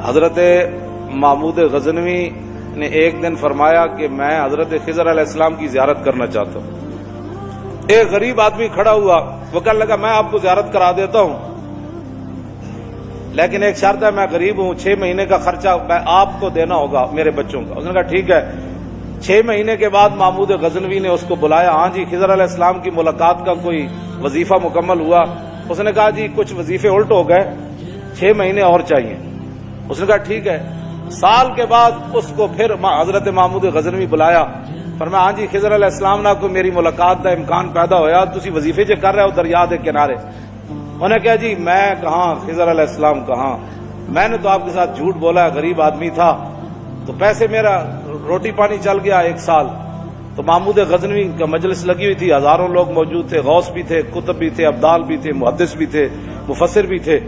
حضرت محمود غزنوی نے ایک دن فرمایا کہ میں حضرت خضر علیہ السلام کی زیارت کرنا چاہتا ہوں. ایک غریب آدمی کھڑا ہوا، وہ کہنے لگا میں آپ کو زیارت کرا دیتا ہوں، لیکن ایک شرط ہے، میں غریب ہوں، 6 مہینے کا خرچہ آپ کو دینا ہوگا میرے بچوں کا. اس نے کہا ٹھیک ہے. 6 مہینے کے بعد محمود غزنوی نے اس کو بلایا. ہاں جی، خضر علیہ السلام کی ملاقات کا کوئی وظیفہ مکمل ہوا؟ اس نے کہا جی کچھ وظیفے الٹ ہو گئے، 6 مہینے اور چاہیے. اس نے کہا ٹھیک ہے. سال کے بعد اس کو پھر حضرت محمود غزنوی بلایا. فرمایا ہاں جی خضر علیہ السلام نہ کوئی میری ملاقات کا امکان پیدا ہویا، تسی وظیفے جو کر رہے ہو دریا دے کنارے. انہوں نے کہا جی میں کہاں، خضر علیہ السلام کہاں، میں نے تو آپ کے ساتھ جھوٹ بولا ہے، غریب آدمی تھا تو پیسے میرا روٹی پانی چل گیا 1 سال. تو محمود غزنوی کا مجلس لگی ہوئی تھی، ہزاروں لوگ موجود تھے، غوث بھی تھے، کتب بھی تھے، ابدال بھی تھے، محدث بھی تھے، مفسر بھی تھے.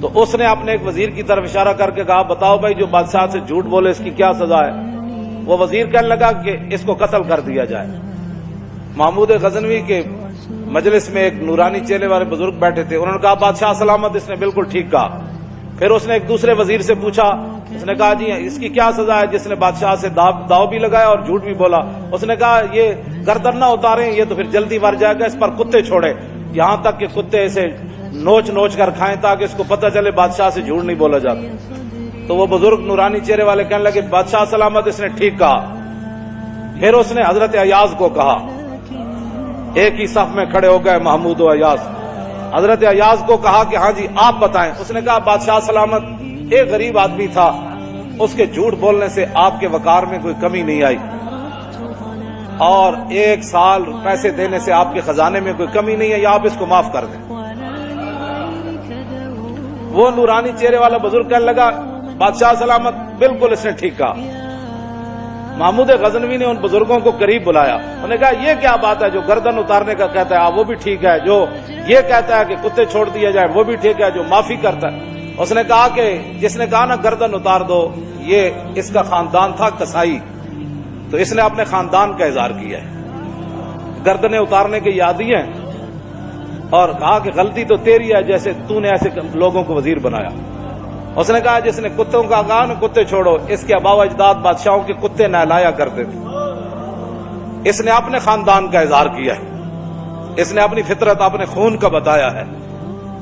تو اس نے اپنے ایک وزیر کی طرف اشارہ کر کے کہا بتاؤ بھائی جو بادشاہ سے جھوٹ بولے اس کی کیا سزا ہے؟ وہ وزیر کہنے لگا کہ اس کو قتل کر دیا جائے. محمود غزنوی کے مجلس میں ایک نورانی چہرے والے بزرگ بیٹھے تھے، انہوں نے کہا بادشاہ سلامت، اس نے بالکل ٹھیک کہا. پھر اس نے ایک دوسرے وزیر سے پوچھا، اس نے کہا جی اس کی کیا سزا ہے جس نے بادشاہ سے داؤ بھی لگایا اور جھوٹ بھی بولا؟ اس نے کہا یہ گردن نہ اتاریں، یہ تو پھر جلدی مر جائے گا، اس پر کتے چھوڑے یہاں تک کہ کتے اسے نوچ نوچ کر کھائیں تاکہ اس کو پتہ چلے بادشاہ سے جھوٹ نہیں بولا جاتا. تو وہ بزرگ نورانی چہرے والے کہنے لگے بادشاہ سلامت، اس نے ٹھیک کہا. پھر اس نے حضرت ایاز کو کہا، ایک ہی صف میں کھڑے ہو گئے محمود و ایاز. حضرت ایاز کو کہا کہ ہاں جی آپ بتائیں. اس نے کہا بادشاہ سلامت، ایک غریب آدمی تھا، اس کے جھوٹ بولنے سے آپ کے وقار میں کوئی کمی نہیں آئی، اور 1 سال پیسے دینے سے آپ کے خزانے میں کوئی کمی نہیں ہے، یا آپ اس کو معاف کر دیں. وہ نورانی چہرے والا بزرگ کہنے لگا بادشاہ سلامت بالکل اس نے ٹھیک کہا. محمود غزنوی نے ان بزرگوں کو قریب بلایا، انہوں نے کہا یہ کیا بات ہے، جو گردن اتارنے کا کہتا ہے وہ بھی ٹھیک ہے، جو یہ کہتا ہے کہ کتے چھوڑ دیا جائے وہ بھی ٹھیک ہے، جو معافی کرتا ہے. اس نے کہا کہ جس نے کہا نا گردن اتار دو، یہ اس کا خاندان تھا کسائی، تو اس نے اپنے خاندان کا اظہار کیا ہے، گردنیں اتارنے کے عادی ہیں، اور کہا کہ غلطی تو تیری ہے جیسے تو نے ایسے لوگوں کو وزیر بنایا. اس نے کہا جس نے کتوں کا کہا نا کتے چھوڑو، اس کے آباء و اجداد بادشاہوں کے کتے نہلایا کرتے تھے. اس نے اپنے خاندان کا اظہار کیا ہے، اس نے اپنی فطرت اپنے خون کا بتایا ہے،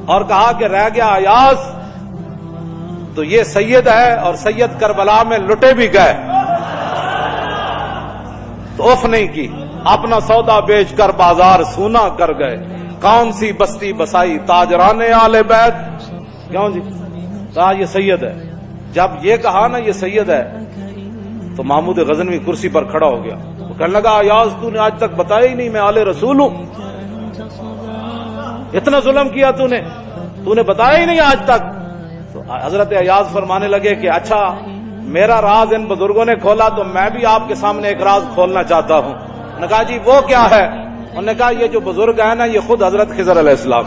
اور کہا کہ رہ گیا ایاز تو یہ سید ہے، اور سید کربلا میں لٹے بھی گئے تو اف نہیں کی، اپنا سودا بیچ کر بازار سونا کر گئے، کون سی بستی بسائی تاجران آل بیت. کیوں جی کہا یہ سید ہے. جب یہ کہا نا یہ سید ہے تو محمود غزنوی کرسی پر کھڑا ہو گیا. وہ کہنے لگا ایاز تو نے آج تک بتایا ہی نہیں میں آل رسول ہوں، اتنا ظلم کیا تو نے بتایا ہی نہیں آج تک. تو حضرت ایاز فرمانے لگے کہ اچھا میرا راز ان بزرگوں نے کھولا تو میں بھی آپ کے سامنے ایک راز کھولنا چاہتا ہوں. انہوں نے کہا جی وہ کیا ہے؟ انہوں نے کہا یہ جو بزرگ ہے نا یہ خود حضرت خضر علیہ السلام